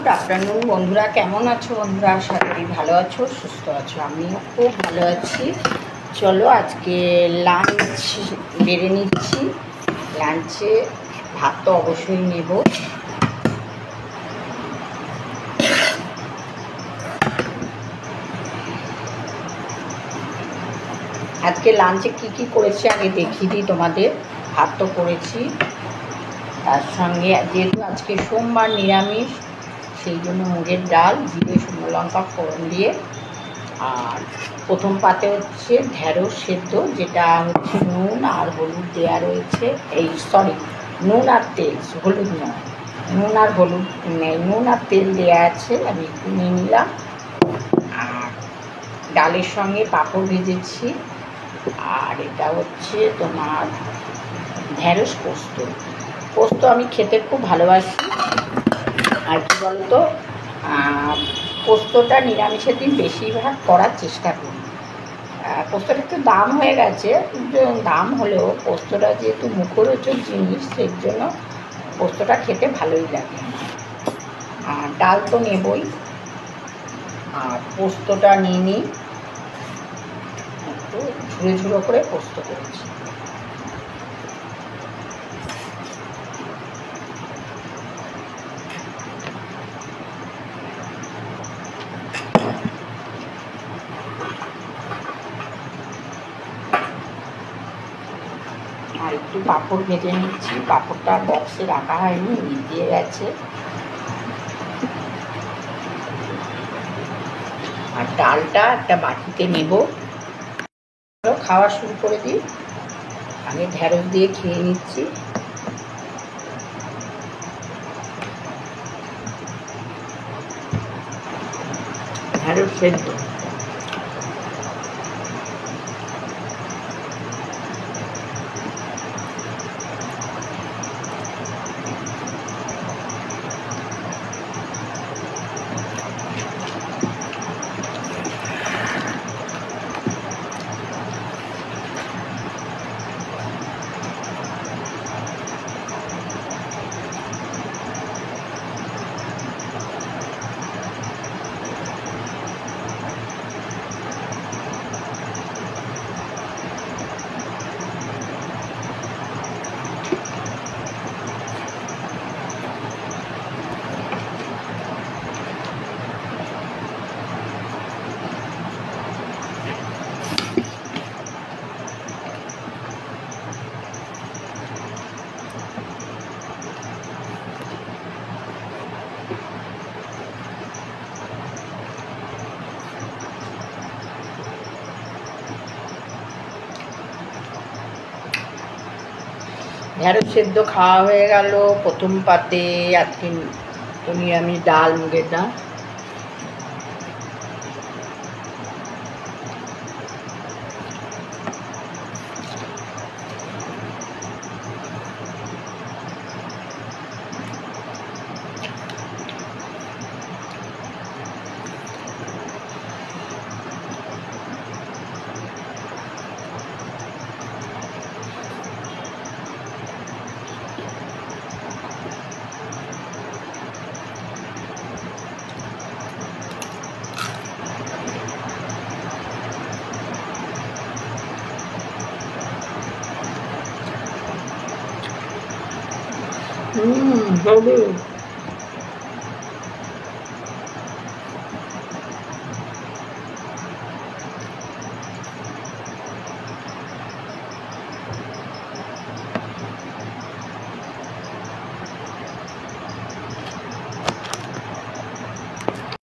Good afternoon বন্ধুরা, কেমন আছো বন্ধুরা? আশা করি ভালো আছো, সুস্থ আছো। আমিও খুব ভালো আছি। চলো আজকে লাঞ্চ বেড়ে নিচ্ছি। লাঞ্চে ভাত তো অবশ্যই নেব। আজকে লাঞ্চে কি করেছি আগে দেখিয়ে দিই তোমাদের। ভাত তো করেছি, তার সঙ্গে যেহেতু আজকে সোমবার নিরামিষ, সেই জন্য মুগের ডাল, জিরে, শুকনো লঙ্কা ফোড়ন দিয়ে, আর প্রথম পাতে হচ্ছে ঢেঁড়স সেদ্ধ, যেটা হচ্ছে নুন আর হলুদ দেওয়া রয়েছে। নুন আর তেল, হলুদ নয়, নুন আর হলুদ, নুন আর তেল দেওয়া আছে, আমি একটু নিয়ে নিলাম। আর ডালের সঙ্গে পাঁপড় ভেজেছি। আর এটা হচ্ছে তোমার ঢেঁড়স পোস্ত। পোস্ত আমি খেতে খুব ভালোবাসি। আর কি বলতো, পোস্তটা নিরামিষের দিন বেশিরভাগ করার চেষ্টা করি। পোস্তটা একটু দাম হয়ে গেছে, কিন্তু দাম হলেও পোস্তটা যেহেতু মুখরোচক জিনিস, সেই জন্য পোস্তটা খেতে ভালোই লাগে। আর ডাল তো নেবই, আর পোস্তটা নিয়ে নিই। একটু ঝুড়ো ঝুড়ো করে পোস্ত করেছি। আর একটু পাঁপড় ভেজে নিচ্ছি। পাঁপড়টা বক্সে রাখা হয়নি, দিয়ে গেছে। আর ডালটা একটা বাটিতে নেব। খাওয়া শুরু করে দিই। আগে ঢেঁড়স দিয়ে খেয়ে নিচ্ছি। ঢেঁড়স সেদ্ধ, ঢেঁড়স সেদ্ধ খাওয়া হয়ে গেল। প্রথম পাতে আজকে নিরামিষ ডাল, মুগের ডাল।